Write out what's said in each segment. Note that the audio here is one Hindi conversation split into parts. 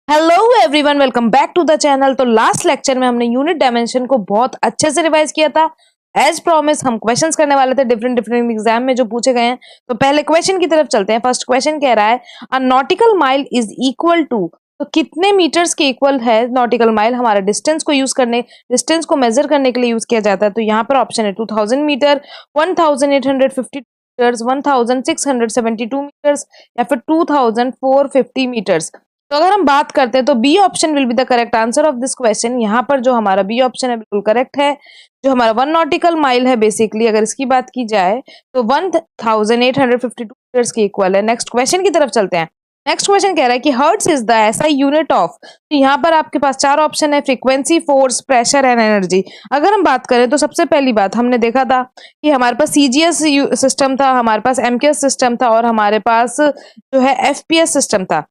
Hello everyone, welcome back to the channel. तो लास्ट लेक्चर में हमने यूनिट डायमेंशन को बहुत अच्छे से रिवाइज किया था। एज प्रॉमिस हम क्वेश्चंस करने वाले थे डिफरेंट डिफरेंट एग्जाम में जो पूछे गए हैं। तो पहले क्वेश्चन की तरफ चलते हैं। फर्स्ट क्वेश्चन कह रहा है a nautical mile is equal to, तो कितने मीटर्स के इक्वल है नॉटिकल माइल। हमारा डिस्टेंस को मेजर करने के लिए यूज किया जाता है। तो यहाँ पर ऑप्शन है 2000 मीटर, 1850 मीटर्स, 1672 मीटर्स या फिर 2450 मीटर्स। तो अगर हम बात करते हैं तो B option will be the correct answer of this question. यहाँ पर जो हमारा बी ऑप्शन है बिल्कुल करेक्ट है। जो हमारा 1 नॉटिकल माइल है बेसिकली अगर इसकी बात की जाए तो 1852 मीटर्स के इक्वल है। नेक्स्ट क्वेश्चन की तरफ चलते हैं। नेक्स्ट क्वेश्चन कह रहा है कि हर्ट्ज इज द ऐसा यूनिट ऑफ, तो यहाँ पर आपके पास चार ऑप्शन है, frequency, force, pressure and energy. अगर हम बात करें तो सबसे पहली बात हमने देखा था कि हमारे पास सीजीएस सिस्टम था, हमारे पास एमकेएस सिस्टम था और हमारे पास जो है एफपीएस सिस्टम था।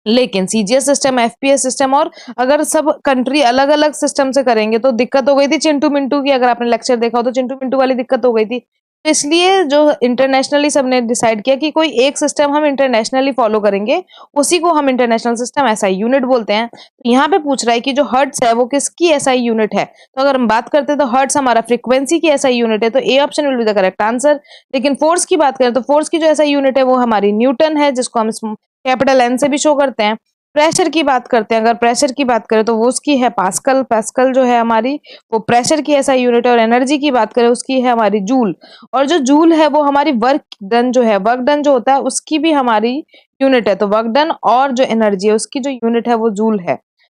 लेकिन सीजीएस सिस्टम, एफपीएस सिस्टम और अगर सब कंट्री अलग अलग सिस्टम से करेंगे तो दिक्कत हो गई थी चिंटू मिंटू की। अगर आपने लेक्चर देखा हो तो चिंटू मिंटू वाली दिक्कत हो गई थी। तो इसलिए जो इंटरनेशनली सबने डिसाइड किया कि कोई एक सिस्टम हम इंटरनेशनली फॉलो करेंगे, उसी को हम इंटरनेशनल सिस्टम एसआई यूनिट बोलते हैं। तो यहाँ पे पूछ रहा है कि जो हर्ट्स है वो किसकी एसआई यूनिट है। तो अगर हम बात करते हैं तो हर्ट्स हमारा फ्रीक्वेंसी की एसआई यूनिट है, तो ए option will be the correct answer. लेकिन फोर्स की बात करें तो फोर्स की जो एसआई यूनिट है वो हमारी न्यूटन है, जिसको हम कैपिटल एन से भी शो करते हैं। प्रेशर की बात करते हैं, अगर प्रेशर की बात करें तो वो उसकी है पास्कल। पास्कल जो है हमारी वो प्रेशर की ऐसा यूनिट है। और एनर्जी की बात करें उसकी है हमारी जूल। और जो जूल है वो हमारी वर्क डन जो है, वर्क डन जो होता है उसकी भी हमारी यूनिट है। तो वर्क डन और जो एनर्जी है उसकी जो यूनिट है वो जूल है।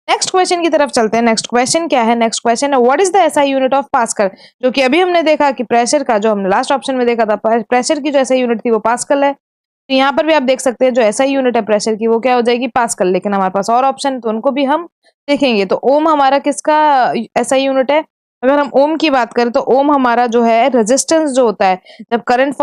नेक्स्ट क्वेश्चन की तरफ चलते हैं। नेक्स्ट क्वेश्चन क्या है? नेक्स्ट क्वेश्चन है what is the SI unit of pascal. जो कि अभी हमने देखा कि प्रेशर का, जो हमने लास्ट ऑप्शन में देखा था, प्रेशर की जो एसआई यूनिट थी वो पास्कल है। तो यहाँ पर भी आप देख सकते हैं जो ऐसा यूनिट है प्रेशर की वो क्या हो जाएगी, पास्कल। लेकिन हमारे पास और ऑप्शन तो उनको भी हम देखेंगे। तो ओम हमारा किसका ऐसा यूनिट है? अगर हम ओम की बात करें तो ओम हमारा जो है रेजिस्टेंस जो होता है, जब करंट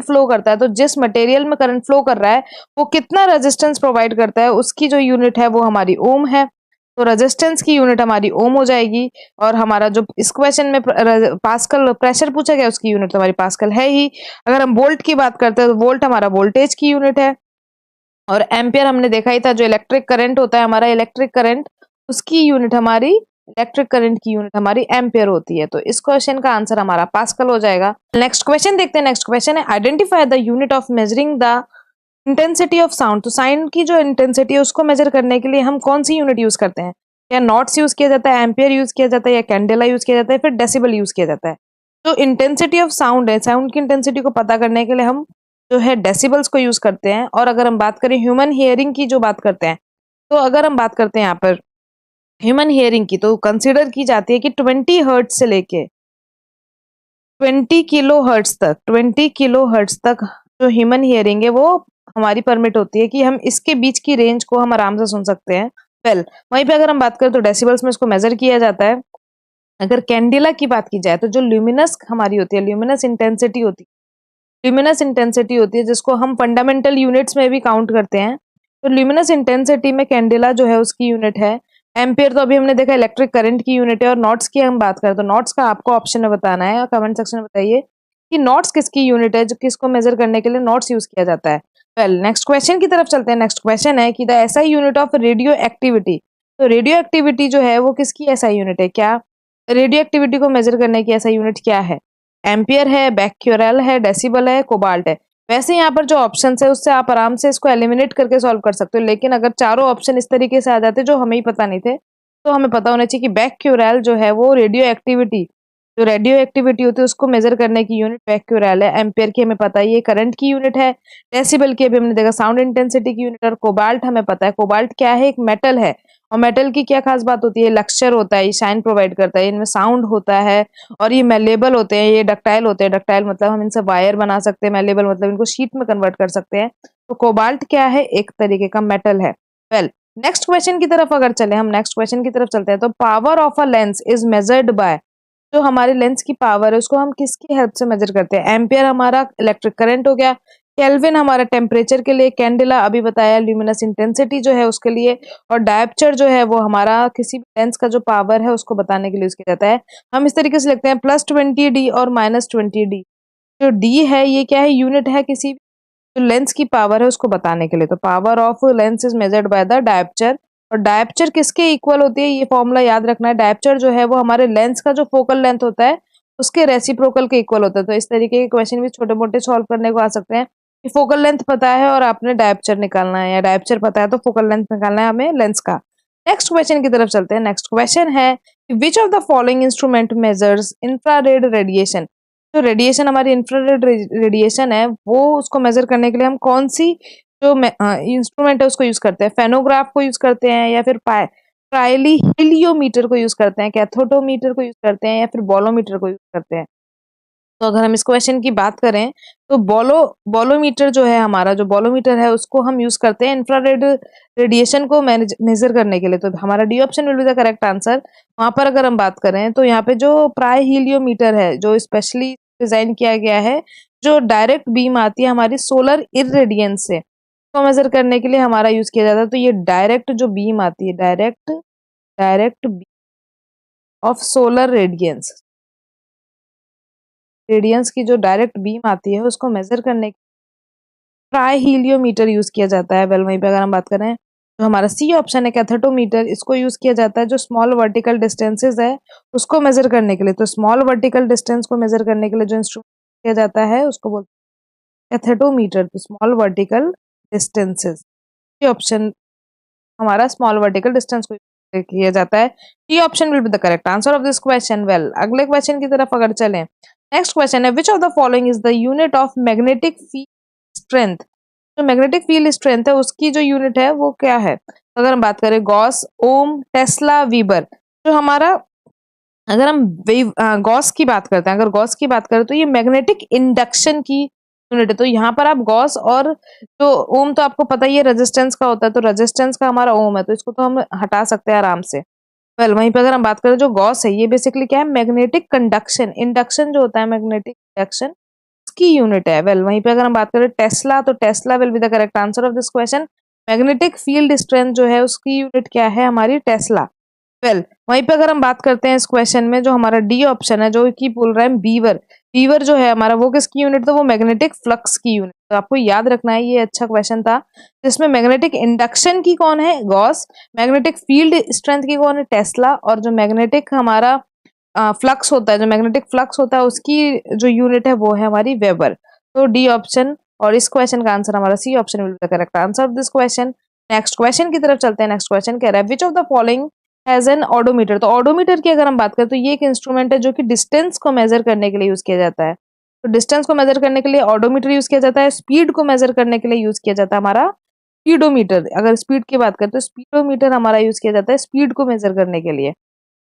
फ्लो करता है तो जिस मटेरियल में करंट फ्लो कर रहा है वो कितना रेजिस्टेंस प्रोवाइड करता है, उसकी जो यूनिट है वो हमारी ओम है। तो रेजिस्टेंस की यूनिट हमारी ओम हो जाएगी। और हमारा जो इस क्वेश्चन में पास्कल प्रेशर पूछा गया उसकी यूनिट तो हमारी पास्कल है ही। अगर हम वोल्ट की बात करते हैं तो वोल्ट हमारा वोल्टेज की यूनिट है। और एम्पियर हमने देखा ही था, जो इलेक्ट्रिक करंट होता है हमारा, इलेक्ट्रिक करंट उसकी यूनिट हमारी, इलेक्ट्रिक करंट की यूनिट हमारी एम्पियर होती है। तो इस क्वेश्चन का आंसर हमारा पास्कल हो जाएगा। नेक्स्ट क्वेश्चन देखते हैं। नेक्स्ट क्वेश्चन है identify the unit of measuring the intensity of sound. तो साउंड की जो इंटेंसिटी है उसको मेजर करने के लिए हम कौन सी यूनिट यूज करते हैं? या नॉट्स यूज किया जाता है, एम्पियर यूज किया जाता है, या कैंडेला यूज किया जाता है, फिर डेसिबल यूज किया जाता है। जो इंटेंसिटी ऑफ साउंड है, साउंड की इंटेंसिटी को पता करने के लिए हम जो है डेसिबल्स को यूज करते हैं। और अगर हम बात करें ह्यूमन हियरिंग की जो बात करते हैं, तो अगर हम बात करते हैं यहाँ पर ह्यूमन हियरिंग की, तो कंसिडर की जाती है कि 20 हर्ट्ज से लेके 20 किलो हर्ट्ज तक जो ह्यूमन हियरिंग है वो हमारी परमिट होती है कि हम इसके बीच की रेंज को हम आराम से सुन सकते हैं। वहीं पे अगर हम बात करें तो डेसिबल्स में इसको मेजर किया जाता है। अगर कैंडिला की बात की जाए तो जो ल्यूमिनस हमारी होती है, ल्यूमिनस इंटेंसिटी होती है जिसको हम फंडामेंटल यूनिट्स में भी काउंट करते हैं। तो ल्यूमिनस इंटेंसिटी में कैंडिला जो है उसकी यूनिट है एम्पियर। तो अभी हमने देखा इलेक्ट्रिक करंट की यूनिट है। और नॉट्स की हम बात करें तो नॉट्स का आपको ऑप्शन में बताना है, कमेंट सेक्शन में बताइए कि नॉट्स किसकी यूनिट है, जो किसको मेजर करने के लिए नॉट्स यूज किया जाता है। नेक्स्ट क्वेश्चन की तरफ चलते हैं। नेक्स्ट क्वेश्चन है कि the SI unit of radio activity. तो रेडियो एक्टिविटी जो है वो किसकी एसआई यूनिट है? क्या रेडियो एक्टिविटी को मेजर करने की एसआई यूनिट क्या है? एम्पियर है, बैक्यूरेल है, डेसिबल है, कोबाल्ट है। वैसे यहाँ पर जो ऑप्शन है उससे आप आराम से इसको एलिमिनेट करके सॉल्व कर सकते हो। लेकिन अगर चारों ऑप्शन इस तरीके से आ जाते जो हमें ही पता नहीं थे, तो हमें पता होना चाहिए कि बैक्यूरेल जो है वो रेडियो एक्टिविटी होती है उसको मेजर करने की यूनिट बैक्यूरेल है। एम्पियर की हमें पता है ये करंट की यूनिट है। डेसिबल की अभी हमने देखा साउंड इंटेंसिटी की यूनिट। और कोबाल्ट हमें पता है, कोबाल्ट क्या है, एक मेटल है। और मेटल की क्या खास बात होती है, लक्चर होता है, ये शाइन प्रोवाइड करता है, इनमें साउंड होता है। और ये मेलेबल होते हैं, ये डक्टाइल होते हैं। डक्टाइल मतलब हम इनसे वायर बना सकते हैं, मेलेबल मतलब इनको शीट में कन्वर्ट कर सकते हैं। तो कोबाल्ट क्या है, एक तरीके का मेटल है। नेक्स्ट क्वेश्चन की तरफ अगर चले, हम नेक्स्ट क्वेश्चन की तरफ चलते हैं। तो power of a lens is measured bye, जो हमारे लेंस की पावर है उसको हम किसकी हेल्प से मेजर करते हैं? एम्पियर हमारा इलेक्ट्रिक करंट हो गया, केल्विन हमारा टेम्परेचर के लिए, कैंडिला अभी बताया ल्यूमिनस इंटेंसिटी जो है उसके लिए, और डायप्चर जो है वो हमारा किसी भी लेंस का जो पावर है उसको बताने के लिए यूज किया जाता है। हम इस तरीके से लिखते हैं +20D और -20D। जो D है ये क्या है, यूनिट है किसी जो लेंस की पावर है उसको बताने के लिए। तो power of lens is measured by the dioptre. और डायप्चर किसके इक्वल होती है, ये फॉर्मूला याद रखना है। डायप्चर जो है वो हमारे लेंस का जो फोकल लेंथ होता है उसके रेसिप्रोकल के इक्वल होता है। तो इस तरीके के क्वेश्चन भी छोटे मोटे सॉल्व करने को आ सकते हैं कि फोकल लेंथ पता है और आपने डायप्चर निकालना है, या डायप्चर पता है तो फोकल लेंथ निकालना है हमें लेंस का। नेक्स्ट क्वेश्चन की तरफ चलते हैं। नेक्स्ट क्वेश्चन है which of the following instrument measures infrared radiation. जो रेडिएशन हमारी इंफ्रारेड रेडिएशन है वो उसको मेजर करने के लिए हम कौन सी जो इंस्ट्रूमेंट है उसको यूज करते हैं। फेनोग्राफ को यूज करते हैं, या फिर प्राइली हीलियोमीटर को यूज करते हैं, कैथोडोमीटर को यूज करते हैं, या फिर बॉलोमीटर को यूज करते हैं। तो अगर हम इस क्वेश्चन की बात करें तो बॉलोमीटर जो है, हमारा जो बॉलोमीटर है उसको हम यूज करते हैं इंफ्रारेड रेडिएशन को मेजर करने के लिए। तो हमारा D option will be the correct answer. वहां पर अगर हम बात करें तो यहाँ पे जो प्राय हीलियोमीटर है जो स्पेशली डिजाइन किया गया है, जो डायरेक्ट बीम आती है हमारी सोलर इरेडियंस से, को मेजर करने के लिए हमारा यूज किया जाता है। तो ये डायरेक्ट जो बीम आती है, direct direct of solar radiance, radiance की जो डायरेक्ट बीम आती है उसको मेजर करने के ट्राई हीलियोमीटर यूज किया जाता है। वेल वहीं पे अगर हम बात करें तो हमारा सी ऑप्शन है कैथोडोमीटर, इसको यूज किया जाता है जो स्मॉल वर्टिकल डिस्टेंसेस है उसको मेजर करने के लिए। तो स्मॉल वर्टिकल डिस्टेंस को मेजर करने के लिए जो इंस्ट्रूमेंट किया जाता है उसको बोलते हैं कैथोडोमीटर। तो स्मॉल वर्टिकल डिस्टेंसेस, ये ऑप्शन हमारा स्मॉल वर्टिकल डिस्टेंस को किया जाता है। D option will be the correct answer of this question. Well अगले क्वेश्चन की तरफ अगर चलें, नेक्स्ट क्वेश्चन है which of the following is the unit of magnetic field strength. जो मैग्नेटिक फील्ड स्ट्रेंथ है उसकी जो यूनिट है वो क्या है। अगर हम बात करें गॉस, ओम, टेस्ला, वीबर। जो हमारा अगर हम गॉस की बात करते हैं, अगर गॉस की बात करें तो ये मैग्नेटिक इंडक्शन की यूनिट है। तो यहाँ पर आप गॉस और जो ओम, तो आपको पता ही है रेजिस्टेंस का होता है, तो रेजिस्टेंस का हमारा ओम है, तो इसको तो हम हटा सकते हैं आराम से। वेल वहीं पे अगर हम बात करें जो गॉस है ये बेसिकली क्या है, मैग्नेटिक कंडक्शन, इंडक्शन जो होता है मैग्नेटिक इंडक्शन की यूनिट है। वेल वहीं पे अगर हम बात करें टेस्ला, तो Tesla will be the correct answer of this question. Magnetic field strength जो है उसकी यूनिट क्या है हमारी, टेस्ला। वेल वहीं पे अगर हम बात करते हैं इस क्वेश्चन में जो हमारा डी ऑप्शन है जो कि बोल रहा है बीवर, बीवर जो है हमारा वो किसकी यूनिट, तो वो मैग्नेटिक फ्लक्स की यूनिट। तो आपको याद रखना है, ये अच्छा क्वेश्चन था जिसमें मैग्नेटिक इंडक्शन की कौन है, गॉस, मैग्नेटिक फील्ड स्ट्रेंथ की कौन है, टेस्ला, और जो मैग्नेटिक हमारा फ्लक्स होता है, जो मैग्नेटिक फ्लक्स होता है उसकी जो यूनिट है वो है हमारी वेबर। तो डी ऑप्शन, और इस क्वेश्चन का आंसर हमारा C option will be the correct answer of this question. Next question की तरफ चलते हैं। नेक्स्ट क्वेश्चन कह रहा है which of the following has an odometer. तो ऑडोमीटर की अगर हम बात करें तो ये एक इंस्ट्रूमेंट है जो कि डिस्टेंस को मेजर करने के लिए यूज किया जाता है। तो डिस्टेंस को मेजर करने के लिए ऑडोमीटर यूज किया जाता है। स्पीड को मेजर करने के लिए यूज किया जाता है हमारा स्पीडोमीटर। अगर स्पीड की बात करें तो स्पीडोमीटर हमारा यूज किया जाता है स्पीड को मेजर करने के लिए।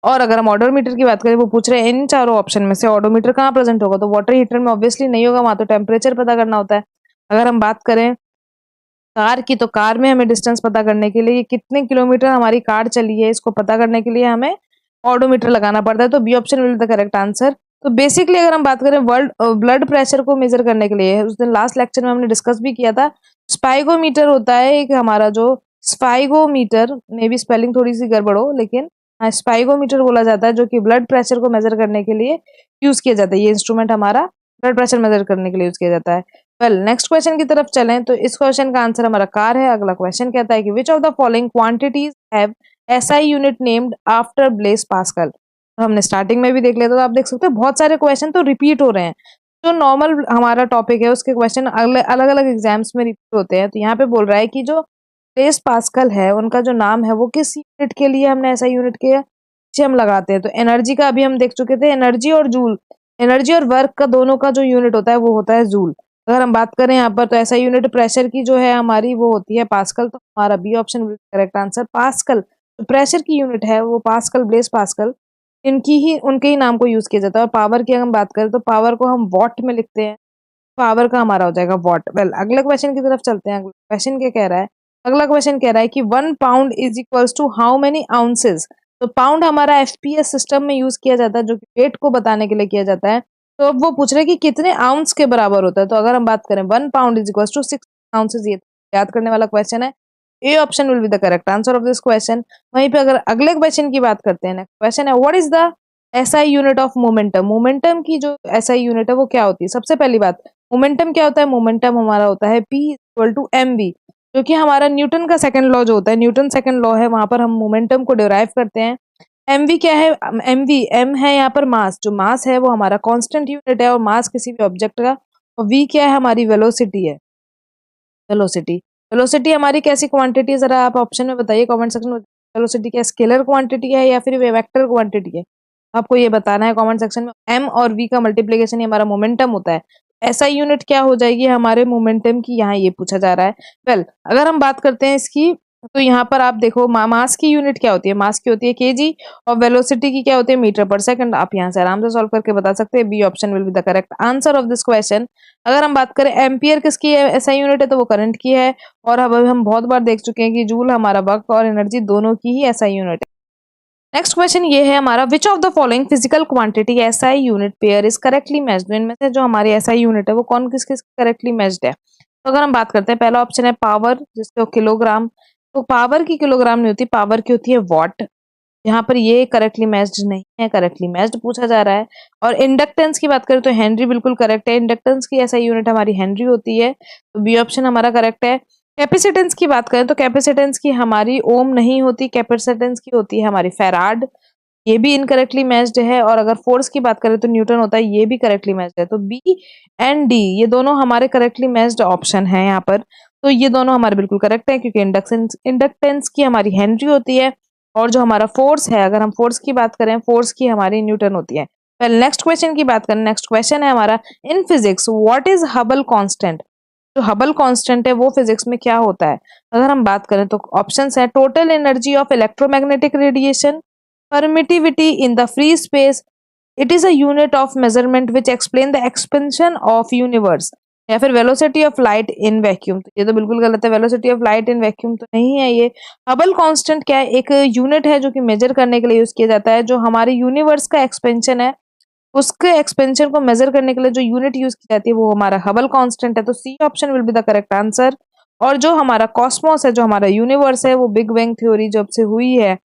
और अगर हम ऑडोमीटर की बात करें, वो पूछ रहे हैं इन चारों ऑप्शन में से ऑडोमीटर कहाँ प्रेजेंट होगा, तो वाटर हीटर में ऑब्वियसली नहीं होगा, वहां तो टेम्परेचर पता करना होता है। अगर हम बात करें कार की, तो कार में हमें डिस्टेंस पता करने के लिए कितने किलोमीटर हमारी कार चली है इसको पता करने के लिए हमें ऑडोमीटर लगाना पड़ता है। तो B option will be the correct answer. तो बेसिकली अगर हम बात करें वर्ल्ड ब्लड प्रेशर को मेजर करने के लिए, उस दिन लास्ट लेक्चर में हमने डिस्कस भी किया था, स्पाइगोमीटर होता है एक हमारा, जो स्पाइगोमीटर, मे बी स्पेलिंग थोड़ी सी गड़बड़ हो लेकिन हाँ स्पाइगोमीटर बोला जाता है, जो कि ब्लड प्रेशर को मेजर करने के लिए यूज किया जाता है। ये इंस्ट्रूमेंट हमारा ब्लड प्रेशर मेजर करने के लिए यूज किया जाता है। वेल नेक्स्ट क्वेश्चन की तरफ चलें तो इस क्वेश्चन का आंसर हमारा कार है। अगला क्वेश्चन कहता है कि विच of the following quantities have SI unit named after Blaise Pascal. तो हमने स्टार्टिंग में भी देख लिया था, तो आप देख सकते हो बहुत सारे क्वेश्चन तो रिपीट हो रहे हैं। जो नॉर्मल हमारा टॉपिक है उसके क्वेश्चन अलग अलग एग्जाम्स में रिपीट होते हैं। तो यहाँ पे बोल रहा है कि जो ब्लेस पास्कल है उनका जो नाम है वो किस यूनिट के लिए हमने एसआई यूनिट के पीछे हम लगाते हैं। तो एनर्जी का अभी हम देख चुके थे, एनर्जी और जूल, एनर्जी और वर्क का दोनों का जो यूनिट होता है वो होता है जूल। अगर हम बात करें यहाँ पर तो ऐसा यूनिट प्रेशर की जो है हमारी वो होती है पास्कल। तो हमारा B option correct answer, pascal. तो प्रेशर की यूनिट है वो पास्कल, ब्लेस पास्कल, इनकी ही उनके ही नाम को यूज किया जाता है। और पावर की अगर हम बात करें तो पावर को हम वॉट में लिखते हैं, पावर का हमारा हो जाएगा वॉट। वेल अगले क्वेश्चन की तरफ चलते हैं। अगला क्वेश्चन क्या कह रहा है, अगला क्वेश्चन कह रहा है कि 1 pound is equals to how many ounces. तो पाउंड हमारा एफपीएस सिस्टम में यूज किया जाता है, जो कि वेट को बताने के लिए किया जाता है। तो अब वो पूछ रहे हैं कि कितने आउंस के बराबर होता है। तो अगर हम बात करें 1 pound is equals to 6 ounces, ये याद करने वाला क्वेश्चन है। A option will be the correct answer of this question. वहीं पे अगर अगले क्वेश्चन की बात करते हैं, नेक्स्ट क्वेश्चन है what is the SI unit of momentum. Momentum की जो एसआई यूनिट है वो क्या होती है। सबसे पहली बात, मोमेंटम क्या होता है, मोमेंटम हमारा होता है P इक्वल टू mv, जो कि हमारा न्यूटन का सेकंड लॉ जो होता है, न्यूटन सेकंड लॉ है, वहां पर हम मोमेंटम को डिराइव करते हैं। mv क्या है, m है यहाँ पर मास, जो मास है वो हमारा कांस्टेंट यूनिट है और मास किसी भी ऑब्जेक्ट का, और v क्या है, हमारी वेलोसिटी है, वेलोसिटी। वेलोसिटी हमारी कैसी क्वांटिटी है, जरा आप ऑप्शन में बताइए कमेंट सेक्शन में। वेलोसिटी क्या स्केलर क्वांटिटी है या फिर वेक्टर क्वांटिटी है, आपको ये बताना है कमेंट सेक्शन में। m और v का मल्टीप्लिकेशन ही हमारा मोमेंटम होता है। ऐसा यूनिट क्या हो जाएगी हमारे मोमेंटम की, यहाँ ये पूछा जा रहा है। वेल अगर हम बात करते हैं इसकी, तो यहाँ पर आप देखो मास की यूनिट क्या होती है, मास की होती है केजी, और वेलोसिटी की क्या होती है, मीटर पर सेकंड। आप यहाँ से आराम से सॉल्व करके बता सकते हैं, B option will be the correct answer of this question. अगर हम बात करें एम्पियर किसकी है, ऐसा यूनिट है तो वो करंट की है, और अब हम बहुत बार देख चुके हैं कि जूल हमारा वर्क और एनर्जी दोनों की ही ऐसा यूनिट है। नेक्स्ट क्वेश्चन ये है हमारा, विच of the following physical quantity SI unit pair is correctly matched, इनमें से जो हमारी एसआई यूनिट है वो कौन किस किस करेक्टली मैच्ड है। तो अगर हम बात करते हैं, पहला ऑप्शन है पावर, जिसको किलोग्राम, तो पावर की किलोग्राम नहीं होती, पावर की होती है वॉट, यहाँ पर ये करेक्टली मैच्ड नहीं है, करेक्टली मैच्ड पूछा जा रहा है। और इंडक्टेंस की बात करें तो हेनरी बिल्कुल करेक्ट है, इंडक्टेंस की ऐसा यूनिट हमारी हेनरी होती है, तो बी ऑप्शन हमारा करेक्ट है। कैपेसिटेंस की बात करें तो कैपेसिटेंस की हमारी ओम नहीं होती, कैपेसिटेंस की होती है हमारी फैराड, ये भी इनकरेक्टली मैच्ड है। और अगर फोर्स की बात करें तो न्यूटन होता है, ये भी करेक्टली मैच्ड है, तो बी एंड डी ये दोनों हमारे करेक्टली मैच्ड ऑप्शन है यहाँ पर, तो ये दोनों हमारे बिल्कुल करेक्ट है, क्योंकि इंडक्टेंस की हमारी हेनरी होती है, और जो हमारा फोर्स है, अगर हम फोर्स की बात करें, फोर्स की हमारी न्यूटन होती है। वेल नेक्स्ट क्वेश्चन की बात करें, नेक्स्ट क्वेश्चन है हमारा, in physics what is Hubble constant, जो हबल कांस्टेंट है वो फिजिक्स में क्या होता है। अगर हम बात करें तो ऑप्शंस है, total energy of electromagnetic radiation, permittivity in the free space, it is a unit of measurement which explain the expansion of universe, या फिर velocity of light in vacuum. तो ये तो बिल्कुल गलत है, velocity of light in vacuum तो नहीं है ये। हबल कांस्टेंट क्या है, एक यूनिट है जो कि मेजर करने के लिए यूज किया जाता है, जो हमारे यूनिवर्स का एक्सपेंशन है उसके एक्सपेंशन को मेजर करने के लिए जो यूनिट यूज की जाती है वो हमारा हबल कांस्टेंट है, तो C option will be the correct answer. और जो हमारा कॉस्मोस है, जो हमारा यूनिवर्स है, वो बिग बैंग थ्योरी जब से हुई है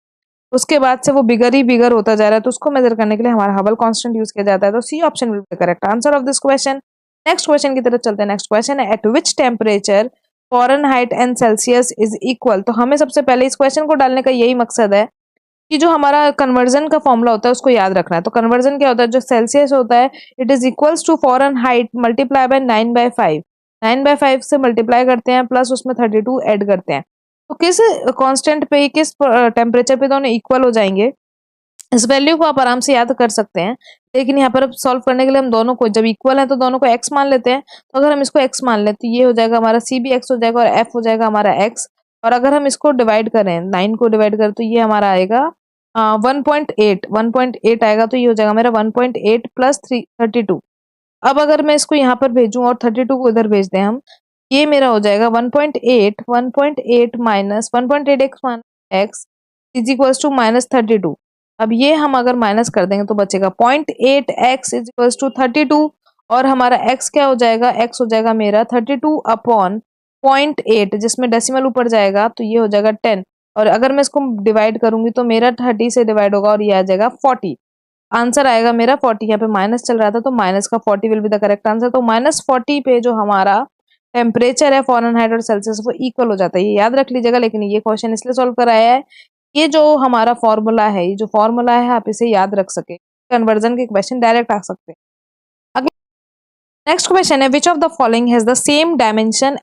उसके बाद से वो बिगर ही बिगर होता जा रहा है, तो उसको मेजर करने के लिए हमारा हबल कांस्टेंट यूज किया जाता है, तो C option will be the correct answer of this question. Next question की तरफ चलते हैं। नेक्स्ट क्वेश्चन है, at which temperature Fahrenheit and Celsius is equal. तो हमें सबसे पहले इस क्वेश्चन को डालने का यही मकसद है कि जो हमारा कन्वर्जन का फॉर्मूला होता है उसको याद रखना है। तो कन्वर्जन क्या होता है, जो सेल्सियस होता है it is equals to Fahrenheit multiply by 9/5, 9/5 से मल्टीप्लाई करते हैं प्लस उसमें 32 ऐड करते हैं, तो किस कांस्टेंट पे, किस टेम्परेचर पे दोनों इक्वल हो जाएंगे, इस वैल्यू को आप आराम से याद कर सकते हैं। लेकिन यहाँ पर अब सॉल्व करने के लिए हम दोनों को, जब इक्वल है तो दोनों को x मान लेते हैं, तो अगर हम इसको x मान लें तो ये हो जाएगा हमारा c भी x हो जाएगा और f हो जाएगा हमारा x, और अगर हम इसको डिवाइड करें, 9 को डिवाइड करें तो ये हमारा आएगा 1.8 आएगा, तो ये हो जाएगा मेरा 1.8 प्लस 32। अब अगर मैं इसको यहाँ पर भेजूं और 32 को इधर भेज दें हम, ये मेरा हो जाएगा 1.8 minus 1.8 X is equals to -32। अब ये हम अगर माइनस कर देंगे तो बचेगा 0.8 x इज इक्वल्स टू 32, और हमारा x क्या हो जाएगा, x हो जाएगा मेरा 32 अपॉन 0.8, जिसमें डेसिमल ऊपर जाएगा तो ये हो जाएगा 10, और अगर मैं इसको डिवाइड करूंगी तो मेरा 30 से डिवाइड होगा और ये आ जाएगा 40, आंसर आएगा मेरा 40। यहाँ पे माइनस चल रहा था तो माइनस का 40 will be the correct answer, तो -40 पे जो हमारा टेम्परेचर है फॉरेनहाइट और सेल्सियस वो इक्वल हो जाता है, ये याद रख लीजिएगा। लेकिन ये क्वेश्चन इसलिए सॉल्व कराया है, ये जो हमारा फॉर्मूला है, ये जो फॉर्मूला है आप इसे याद रख सके, कन्वर्जन के क्वेश्चन डायरेक्ट आ सकते हैं। नेक्स्ट क्वेश्चन है, which of the following has the same dimension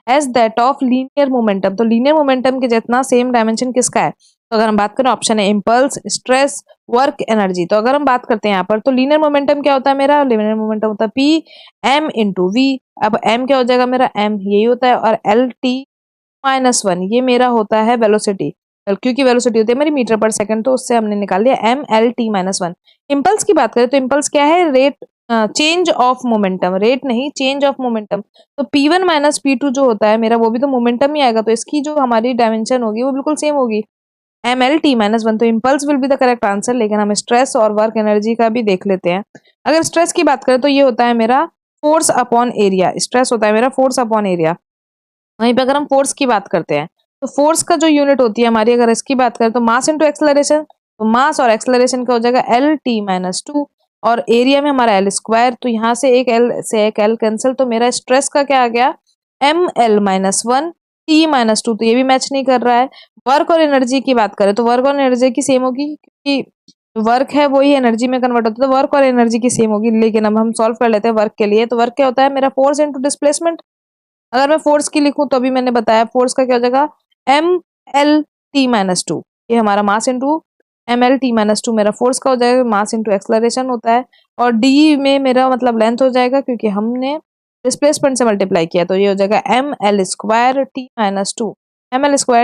as that of linear momentum. तो लीनियर मोमेंटम के जितना सेम डायमेंशन किसका है, तो अगर हम बात करें ऑप्शन है इम्पल्स, स्ट्रेस, वर्क, एनर्जी। तो अगर हम बात करते हैं यहाँ पर, तो लीनियर मोमेंटम क्या होता है मेरा, लीनियर मोमेंटम होता है पी एम इंटू वी। अब एम क्या हो जाएगा मेरा, एम यही होता है, और L t-1 ये मेरा होता है वेलोसिटी, क्योंकि वेलोसिटी होती है मेरी मीटर पर सेकंड, तो उससे हमने निकाल लिया MLT-1। इम्पल्स की बात करें तो इम्पल्स क्या है, rate change of momentum, rate नहीं चेंज ऑफ मोमेंटम, तो P1 माइनस P2 जो होता है मेरा वो भी तो मोमेंटम ही आएगा, तो इसकी जो हमारी डायमेंशन होगी वो बिल्कुल सेम होगी, MLT-1। तो impulse will be the correct answer. लेकिन हम स्ट्रेस और वर्क एनर्जी का भी देख लेते हैं। अगर स्ट्रेस की बात करें तो ये होता है मेरा फोर्स अपॉन एरिया, स्ट्रेस होता है मेरा फोर्स अपॉन एरिया। वहीं पे अगर हम फोर्स की बात करते हैं तो फोर्स का जो यूनिट होती है हमारी, अगर इसकी बात करें तो मास इंटू एक्सेलरेशन, तो मास और एक्सेलरेशन का हो जाएगा L t-2। और एरिया में हमारा एल स्क्वायर, तो यहाँ से एक एल से एक एल कैंसिल, तो मेरा स्ट्रेस का क्या आ गया ml-1 T-2, तो ये भी मैच नहीं कर रहा है। वर्क और एनर्जी की बात करें तो वर्क और एनर्जी की सेम होगी, क्योंकि वर्क है वही एनर्जी में कन्वर्ट होता है, तो वर्क और एनर्जी की सेम होगी। लेकिन अब हम सॉल्व कर लेते हैं वर्क के लिए। तो वर्क क्या होता है मेरा फोर्स इंटू डिस्प्लेसमेंट। अगर मैं फोर्स की लिखूं तो अभी मैंने बताया फोर्स का क्या हो जाएगा ml-T-2, ये हमारा मास इंटू ml-T-2 मेरा फोर्स का हो जाएगा, मास इंटू एक्सलरेशन होता है। और डी में मेरा मतलब लेंथ हो जाएगा, क्योंकि हमने डिस्प्लेसमेंट से मल्टीप्लाई किया, तो ये हो जाएगा ml²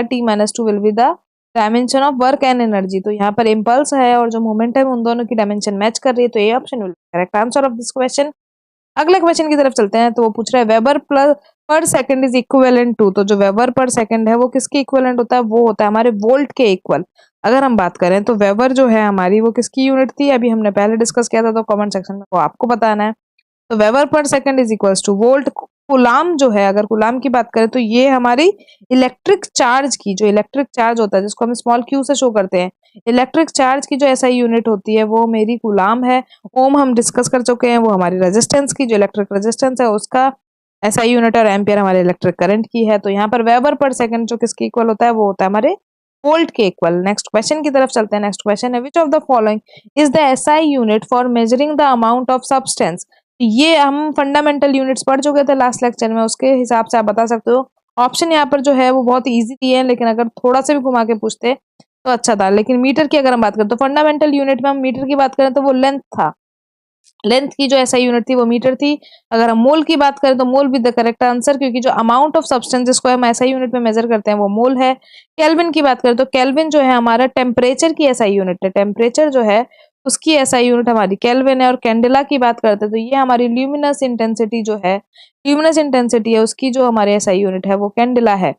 T-2 will be the dimension of work and energy. तो यहाँ पर इम्पल्स है और जो मोमेंट है उन दोनों की डायमेंशन मैच कर रही है, तो ये option will B correct answer of this question. अगले क्वेश्चन की तरफ चलते हैं। तो वो पूछ रहा है वेबर पर सेकंड इज इक्विवेलेंट टू, तो जो वेबर पर सेकंड है वो किसके इक्विवेलेंट होता है, वो होता है हमारे वोल्ट के इक्वल। अगर हम बात करें तो वेबर जो है हमारी वो किसकी यूनिट थी, अभी हमने पहले डिस्कस किया था, तो कमेंट सेक्शन में वो आपको बताना है। तो वेबर पर second is equals two volt. कुलाम जो है, अगर कुलाम की बात करें तो ये हमारी इलेक्ट्रिक चार्ज की, जो इलेक्ट्रिक चार्ज होता है जिसको हम स्मॉल क्यू से शो करते हैं, इलेक्ट्रिक चार्ज की जो एसआई यूनिट होती है वो मेरी कुलाम है। ओम हम डिस्कस कर चुके हैं, वो हमारी रेजिस्टेंस की, जो इलेक्ट्रिक रेजिस्टेंस है उसका एसआई यूनिट, और एम्पियर हमारे इलेक्ट्रिक करंट की है। तो यहाँ पर वेबर पर सेकंड जो किसके इक्वल होता है वो होता है हमारे वोल्ट के इक्वल। नेक्स्ट क्वेश्चन की तरफ चलते हैं। नेक्स्ट क्वेश्चन है which of the following is the SI unit for measuring the amount of substance. ये हम फंडामेंटल यूनिट्स पढ़ चुके थे लास्ट लेक्चर में, उसके हिसाब से आप बता सकते हो। ऑप्शन यहाँ पर जो है वो बहुत इजी दिए हैं, लेकिन अगर थोड़ा सा भी घुमा के पूछते तो अच्छा था। लेकिन मीटर की अगर हम बात करें तो फंडामेंटल यूनिट में हम मीटर की बात करें तो वो लेंथ था, लेंथ की जो एसआई यूनिट थी वो मीटर थी। अगर हम मोल की बात करें तो मोल भी द करेक्ट आंसर, क्योंकि जो अमाउंट ऑफ सब्सटेंस जिसको हम एसआई यूनिट में मेजर करते हैं वो मोल है। केल्विन की बात करें तो केल्विन जो है हमारा टेम्परेचर की एसआई यूनिट है, टेम्परेचर जो है उसकी एसआई यूनिट हमारी केल्विन है। और कैंडेला की बात करते हैं तो ये हमारी ल्यूमिनस इंटेंसिटी जो है, ल्यूमिनस इंटेंसिटी है उसकी जो हमारी एसआई यूनिट है वो कैंडेला है।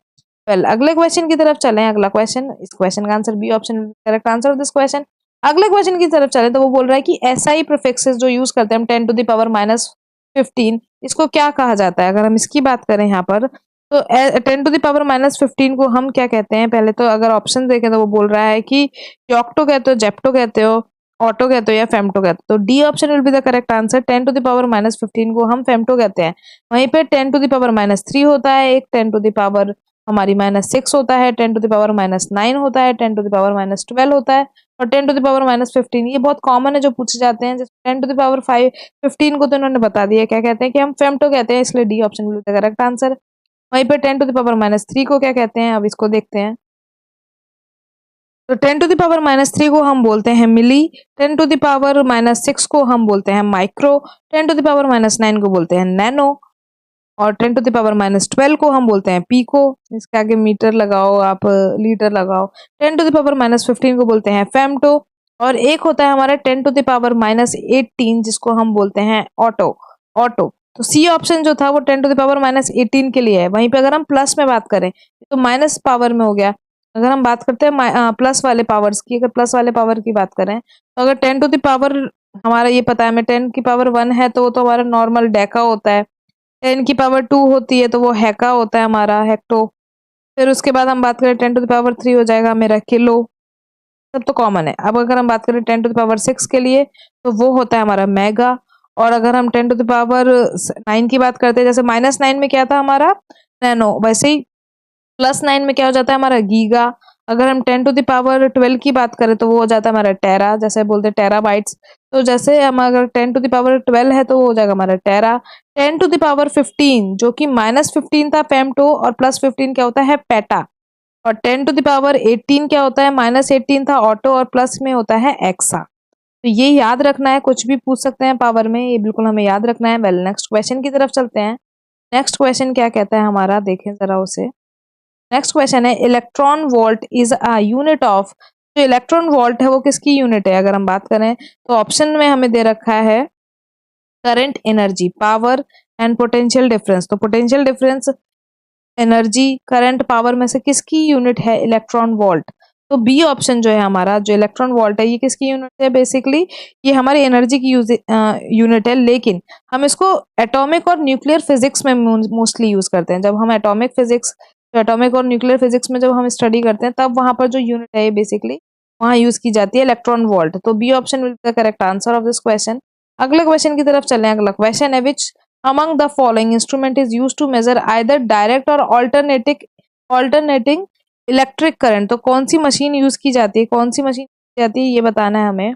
वेल अगले क्वेश्चन की तरफ चलें। अगला क्वेश्चन, इस क्वेश्चन का answer B option correct answer of this question. अगले क्वेश्चन की तरफ चले तो वो बोल रहा है कि एसआई प्रीफिक्सेस जो यूज करते हैं हम 10⁻⁻15, इसको क्या कहा जाता है। अगर हम इसकी बात करें यहाँ पर तो 10⁻15 को हम क्या कहते हैं। पहले तो अगर ऑप्शन देखें तो वो बोल रहा है कि ऑक्टो कहते हो, जेप्टो कहते हो, ऑटो कहते हो या फेम्टो कहते हो। तो D option will be the correct answer. 10⁻15 को हम फेम्टो कहते हैं। वहीं पे 10⁻³ होता है, एक 10⁻ हमारी -6 होता है, 10⁻9 होता है, 10⁻12 होता है, और 10⁻15 ये बहुत कॉमन है जो पूछे जाते हैं। जैसे 10⁻15 को तो इन्होंने बता दिया क्या कहते हैं कि हम फेम्टो कहते हैं, इसलिए D option will be the correct answer. वहीं पे 10⁻³ को क्या कहते हैं, अब इसको देखते हैं। तो 10⁻³ को हम बोलते हैं मिली, 10⁻6 को हम बोलते हैं माइक्रो, 10⁻9 को बोलते हैं नैनो, और 10⁻12 को हम बोलते हैं पीको। इसके आगे मीटर लगाओ, आप लीटर लगाओ। 10⁻15 को बोलते हैं फेम्टो, और एक होता है हमारा 10⁻18 जिसको हम बोलते हैं ऑटो, ऑटो। तो सी ऑप्शन जो था वो 10⁻18 के लिए है। वहीं पे अगर हम प्लस में बात करें तो माइनस पावर में हो गया। अगर हम बात करते हैं प्लस वाले पावर्स की, अगर प्लस वाले पावर की बात करें तो अगर 10 हमारा ये पता है हमें 10⁻1 है तो वो तो हमारा नॉर्मल डेका होता है। 10⁻2 होती है तो वो हेका होता है हमारा, हेक्टो। फिर उसके बाद हम बात करें 10⁻3 हो जाएगा मेरा किलो, सब तो कॉमन है। अब अगर हम बात करें 10⁻6 के लिए तो वो होता है हमारा मेगा। और अगर हम 10⁻9 की बात करते हैं, जैसे -9 में क्या था हमारा नैनो, वैसे ही +9 में क्या हो जाता है हमारा गीगा। अगर हम 10⁻12 की बात करें तो वो हो जाता है हमारा टेरा, जैसे बोलते हैं टेराबाइट्स। तो जैसे हम अगर 10⁻12 है तो वो हो जाएगा हमारा टेरा। 10⁻15 जो कि -15 था फेम्टो, और +15 क्या होता है पेटा। और 10⁻18 क्या होता है, -18 था ऑटो, और प्लस में होता है एक्सा। तो ये याद रखना है, कुछ भी पूछ सकते हैं पावर में, ये बिल्कुल हमें याद रखना है। वेल नेक्स्ट क्वेश्चन की तरफ चलते हैं। नेक्स्ट क्वेश्चन क्या कहता है हमारा, देखें जरा उसे। नेक्स्ट क्वेश्चन है electron volt is a unit of, जो इलेक्ट्रॉन वोल्ट है वो किसकी यूनिट है। अगर हम बात करें तो ऑप्शन में हमें दे रखा है current, energy, power and potential difference. तो potential difference, energy, current, power में से किसकी यूनिट है इलेक्ट्रॉन वोल्ट। तो बी ऑप्शन जो है हमारा, जो इलेक्ट्रॉन वोल्ट है ये किसकी यूनिट है, बेसिकली ये हमारी एनर्जी की यूनिट है। लेकिन हम इसको एटॉमिक और न्यूक्लियर फिजिक्स में मोस्टली यूज करते हैं। जब हम एटॉमिक फिजिक्स, तो एटॉमिक और न्यूक्लियर फिजिक्स में जब हम स्टडी करते हैं तब वहां पर जो यूनिट है बेसिकली वहां यूज की जाती है इलेक्ट्रॉन वोल्ट। तो B option will be the correct answer of this question. अगले क्वेश्चन की तरफ चलें। अगला क्वेश्चन है which among the following instrument is used to measure either direct or alternating electric current. तो कौन सी मशीन यूज की जाती है, कौन सी मशीन की जाती है, ये बताना है हमें।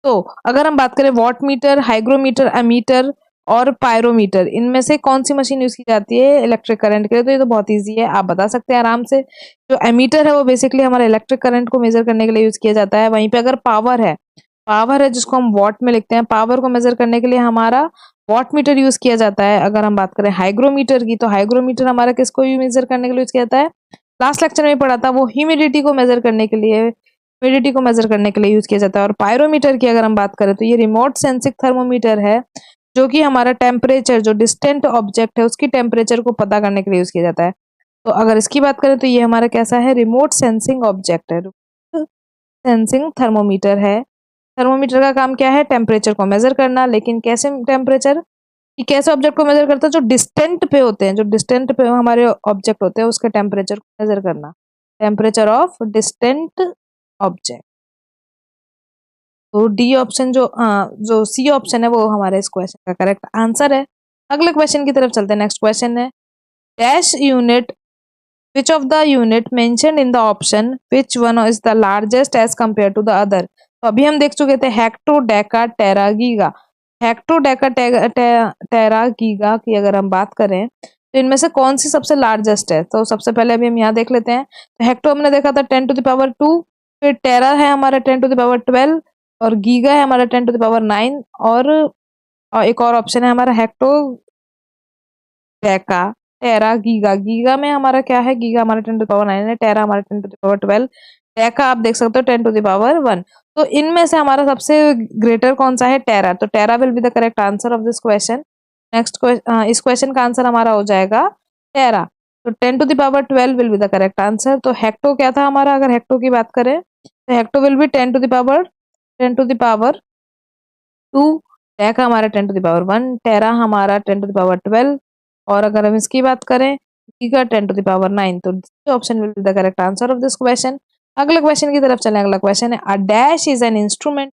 तो अगर हम बात करें वॉट मीटर, हाइग्रोमीटर, एमीटर और पायरोमीटर, इनमें से कौन सी मशीन यूज की जाती है इलेक्ट्रिक करंट के लिए? तो ये तो बहुत इजी है, आप बता सकते हैं आराम से। जो एमीटर है वो बेसिकली हमारे इलेक्ट्रिक करंट को मेजर करने के लिए यूज किया जाता है। वहीं पे अगर पावर है जिसको हम वॉट में लिखते हैं, पावर को मेजर करने के लिए हमारा वॉट मीटर यूज किया जाता है। अगर हम बात करें हाइग्रोमीटर की, तो हाइग्रोमीटर हमारा किसको मेजर करने के लिए यूज किया जाता है? लास्ट लेक्चर में पढ़ा था, वो ह्यूमिडिटी को मेजर करने के लिए यूज किया जाता है। और पायरोमीटर की अगर हम बात करें तो ये रिमोट सेंसिंग थर्मोमीटर है, जो कि हमारा टेम्परेचर, जो डिस्टेंट ऑब्जेक्ट है उसकी टेम्परेचर को पता करने के लिए यूज किया जाता है। तो अगर इसकी बात करें तो ये हमारा कैसा है? रिमोट सेंसिंग ऑब्जेक्ट है, सेंसिंग थर्मोमीटर है। थर्मोमीटर का काम क्या है? टेम्परेचर को मेजर करना। लेकिन कैसे टेम्परेचर, कि कैसे ऑब्जेक्ट को मेजर करता है? जो डिस्टेंट पे होते हैं, जो डिस्टेंट पे हमारे ऑब्जेक्ट होते हैं उसके टेम्परेचर को मेजर करना, टेम्परेचर ऑफ डिस्टेंट ऑब्जेक्ट। तो डी ऑप्शन जो सी ऑप्शन है वो हमारे इस क्वेश्चन का करेक्ट आंसर है। अगले क्वेश्चन की तरफ चलते हैं। नेक्स्ट क्वेश्चन है dash unit which of the unit mentioned in the option which one is the largest as compared to the other। तो अभी हम देख चुके थे हेक्टो, डेका, टेरा, गीगा। हेक्टो, डेका, टेरा, गीगा की अगर हम बात करें तो इनमें से कौन सी सबसे लार्जेस्ट है? तो सबसे पहले अभी हम यहाँ देख लेते हैं। तो हेक्टो हमने देखा था 10⁻², फिर टेरा है हमारा 10⁻12 और गीगा है हमारा 10⁻9 और एक और ऑप्शन है हमारा हेक्टो, डेका, टेरा, गीगा। गीगा में हमारा क्या है? गीगा हमारा 10⁻9 है, टेरा हमारा 10⁻12, डेका आप देख सकते हो 10⁻1। तो इनमें से हमारा सबसे ग्रेटर कौन सा है? टेरा। तो tera will be the correct answer of this question. Next इस क्वेश्चन का आंसर हमारा हो जाएगा टेरा। तो 10⁻12 will be the correct answer. तो हेक्टो क्या था हमारा? अगर हेक्टो की बात करें तो हेक्टो विल बी 10⁻2, डेका हमारा 10⁻1, टेरा हमारा 10⁻12 और अगर हम इसकी बात करें गीगा 10⁻9। तो option will be the correct answer of this question. अगले क्वेश्चन की तरफ चलें। अगला क्वेश्चन है a dash is an instrument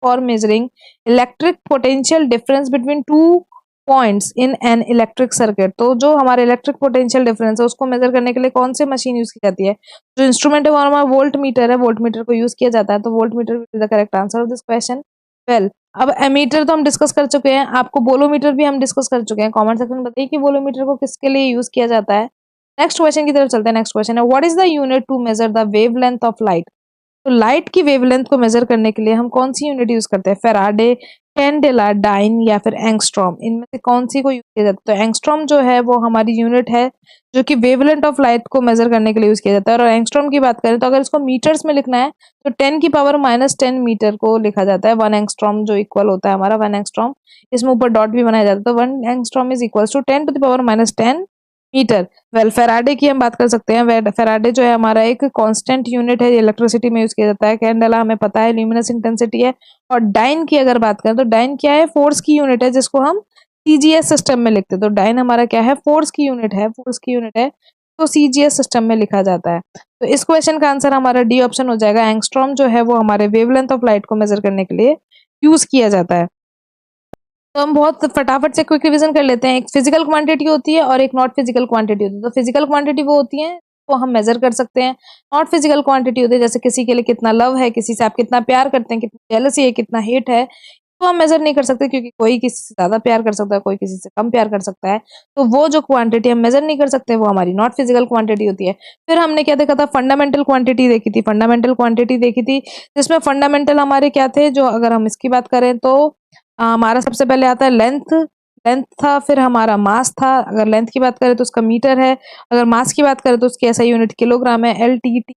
for measuring electric potential difference between two points in an electric circuit. तो जो हमारे इलेक्ट्रिक पोटेंशियल डिफरेंस है उसको मेजर करने के लिए कौन सी मशीन यूज की जाती है? जो इंस्ट्रूमेंट है वो हमारा वोल्ट मीटर है, वोल्ट मीटर को यूज किया जाता है। तो volt meter will be the correct answer of this question. Well, अब एमीटर तो हम डिस्कस कर चुके हैं, आपको बोलोमीटर भी हम डिस्कस कर चुके हैं। कमेंट सेक्शन में बताइए कि बोलोमीटर को किसके लिए यूज किया जाता है। नेक्स्ट क्वेश्चन की तरफ चलते हैं। नेक्स्ट क्वेश्चन है what is the unit to measure the wavelength of light. तो लाइट की वेवलेंथ को मेजर करने के लिए हम कौन सी यूनिट यूज करते हैं? फेराडे, कैंडेला, डाइन या फिर एंगस्ट्रॉम, इनमें से कौन सी को यूज किया जाता है? तो एंगस्ट्रॉम जो है वो हमारी यूनिट है जो कि वेवलेंथ ऑफ लाइट को मेजर करने के लिए यूज किया जाता है। और एंगस्ट्रॉम की बात करें तो अगर इसको मीटर्स में लिखना है तो 10⁻−10 मीटर को लिखा जाता है। 1 एंगस्ट्रॉम जो इक्वल होता है हमारा 1 एंगस्ट्रॉम, इसमें ऊपर डॉट भी बनाया जाता है। तो 1 angstrom is equal to 10⁻−10 metre. Well, Faraday की हम बात कर सकते हैं। फेराडे जो है हमारा एक कांस्टेंट यूनिट है, इलेक्ट्रिसिटी में यूज किया जाता है। कैंडेला हमें पता है ल्यूमिनस इंटेंसिटी है। और डाइन की अगर बात करें तो डाइन क्या है? फोर्स की यूनिट है, जिसको हम सीजीएस सिस्टम में लिखते हैं। तो डाइन हमारा क्या है? फोर्स की यूनिट है, तो सीजीएस सिस्टम में लिखा जाता है। तो इस क्वेश्चन का आंसर हमारा डी ऑप्शन हो जाएगा। एंगस्ट्रॉम जो है वो हमारे वेवलेंथ ऑफ लाइट को मेजर करने के लिए यूज किया जाता है। तो हम बहुत फटाफट से क्विक रिवीजन कर लेते हैं। एक फिजिकल क्वांटिटी होती है और एक नॉट फिजिकल क्वांटिटी होती है। तो फिजिकल क्वांटिटी वो होती है वो हम मेजर कर सकते हैं। नॉट फिजिकल क्वांटिटी होती है जैसे किसी के लिए कितना लव है, किसी से आप कितना प्यार करते हैं, कितना जेलसी है, कितना हेट है, तो हम मेजर नहीं कर सकते क्योंकि कोई किसी से ज्यादा प्यार कर सकता है, कोई किसी से कम प्यार कर सकता है। तो वो जो क्वांटिटी हम मेजर नहीं कर सकते वो हमारी नॉट फिजिकल क्वांटिटी होती है। फिर हमने क्या देखा था? फंडामेंटल क्वांटिटी देखी थी। जिसमें फंडामेंटल हमारे क्या थे? जो अगर हम इसकी बात करें तो हमारा सबसे पहले आता है लेंथ, था, फिर हमारा मास था। अगर लेंथ की बात करें तो उसका मीटर है, अगर मास की बात करें तो उसकी एसआई यूनिट किलोग्राम है, एलटीटी।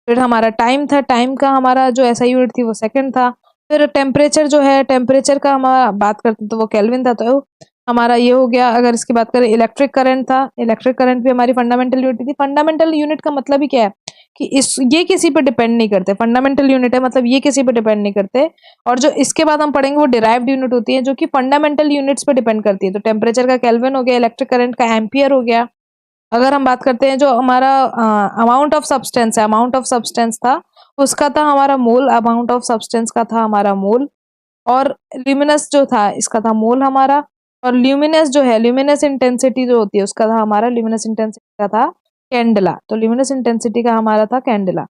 फिर हमारा टाइम था, टाइम का हमारा जो एसआई यूनिट थी वो सेकंड था। फिर टेम्परेचर जो है, टेम्परेचर का हमारा बात करते तो वो केल्विन था। तो हमारा ये हो गया। अगर इसकी बात करें इलेक्ट्रिक करंट था, इलेक्ट्रिक करंट भी हमारी फंडामेंटल यूनिट थी। फंडामेंटल यूनिट का मतलब ही क्या है कि ये किसी पे डिपेंड नहीं करते। फंडामेंटल यूनिट है मतलब ये किसी पे डिपेंड नहीं करते। और जो इसके बाद हम पढ़ेंगे वो डिराइव्ड यूनिट होती है जो कि फंडामेंटल यूनिट्स पे डिपेंड करती है। तो टेम्परेचर का केल्विन हो गया, इलेक्ट्रिक करंट का एम्पियर हो गया। अगर हम बात करते हैं जो हमारा अमाउंट ऑफ सब्सटेंस है, अमाउंट ऑफ सब्सटेंस था उसका था हमारा मोल, अमाउंट ऑफ सब्सटेंस का था हमारा मोल। और ल्यूमिनस जो था इसका था मोल हमारा, और ल्यूमिनस जो है, ल्यूमिनस इंटेंसिटी जो होती है उसका था हमारा, ल्यूमिनस इंटेंसिटी का था कैंडला। तो ल्यूमिनस इंटेंसिटी का हमारा था कैंडला।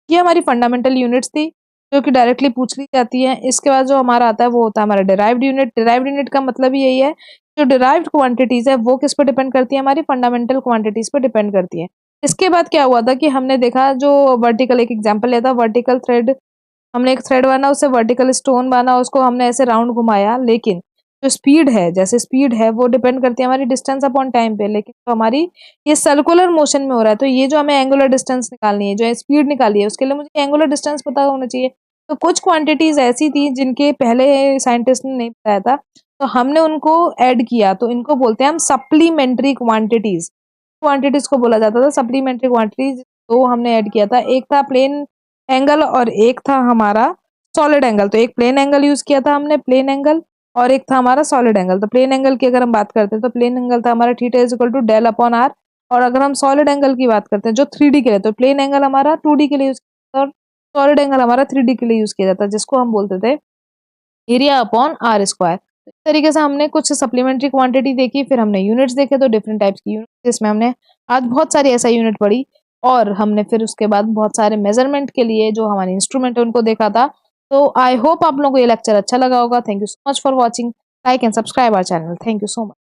ये हमारी फंडामेंटल यूनिट्स थी जो कि डायरेक्टली पूछ ली जाती है। इसके बाद जो हमारा आता है वो होता है हमारा डिराइव्ड यूनिट। डिराइव्ड यूनिट का मतलब ही यही है, जो डिराइव्ड क्वांटिटीज है वो किस पे डिपेंड करती है, हमारी फंडामेंटल क्वांटिटीज पे डिपेंड करती है। इसके बाद क्या हुआ था कि हमने देखा जो वर्टिकल, एक एग्जांपल लिया था वर्टिकल थ्रेड, हमने एक थ्रेड बना, उससे वर्टिकल स्टोन बना, उसको हमने ऐसे राउंड घुमाया, लेकिन जो स्पीड है, जैसे स्पीड है वो डिपेंड करती है हमारी डिस्टेंस अपॉन टाइम पे, लेकिन तो हमारी ये सर्कुलर मोशन में हो रहा है, तो ये जो हमें एंगुलर डिस्टेंस निकालनी है, जो स्पीड निकाली है, उसके लिए मुझे एंगुलर डिस्टेंस पता होना चाहिए। तो कुछ क्वांटिटीज ऐसी थी जिनके पहले साइंटिस्ट ने नहीं बताया था, तो हमने उनको ऐड किया, तो इनको बोलते हैं हम सप्लीमेंट्री क्वांटिटीज। क्वांटिटीज को बोला जाता था सप्लीमेंट्री क्वांटिटीज। तो हमने ऐड किया था, एक था प्लेन एंगल और एक था हमारा सॉलिड एंगल। तो एक प्लेन एंगल यूज किया था हमने, प्लेन एंगल, और एक था हमारा सॉलिड एंगल। तो प्लेन एंगल की अगर हम बात करते हैं तो प्लेन एंगल था हमारा theta is equal to del upon R. और अगर हम सॉलिड एंगल की बात करते हैं जो 3D के लिए, तो प्लेन एंगल हमारा 2D के लिए यूज किया और सॉलिड एंगल हमारा 3D के लिए यूज किया जाता है, जिसको हम बोलते थे एरिया अपॉन आर स्क्वायर। इस तरीके से हमने कुछ सप्लीमेंट्री क्वांटिटी देखी, फिर हमने यूनिट्स देखे, तो डिफरेंट टाइप्स की यूनिट्स, जिसमें हमने आज बहुत सारी ऐसा यूनिट पढ़ी, और हमने फिर उसके बाद बहुत सारे मेजरमेंट के लिए जो हमारे इंस्ट्रूमेंट है उनको देखा था। तो आई होप आप लोगों को ये लेक्चर अच्छा लगा होगा। Thank you so much for watching, like and subscribe our channel. Thank you so much.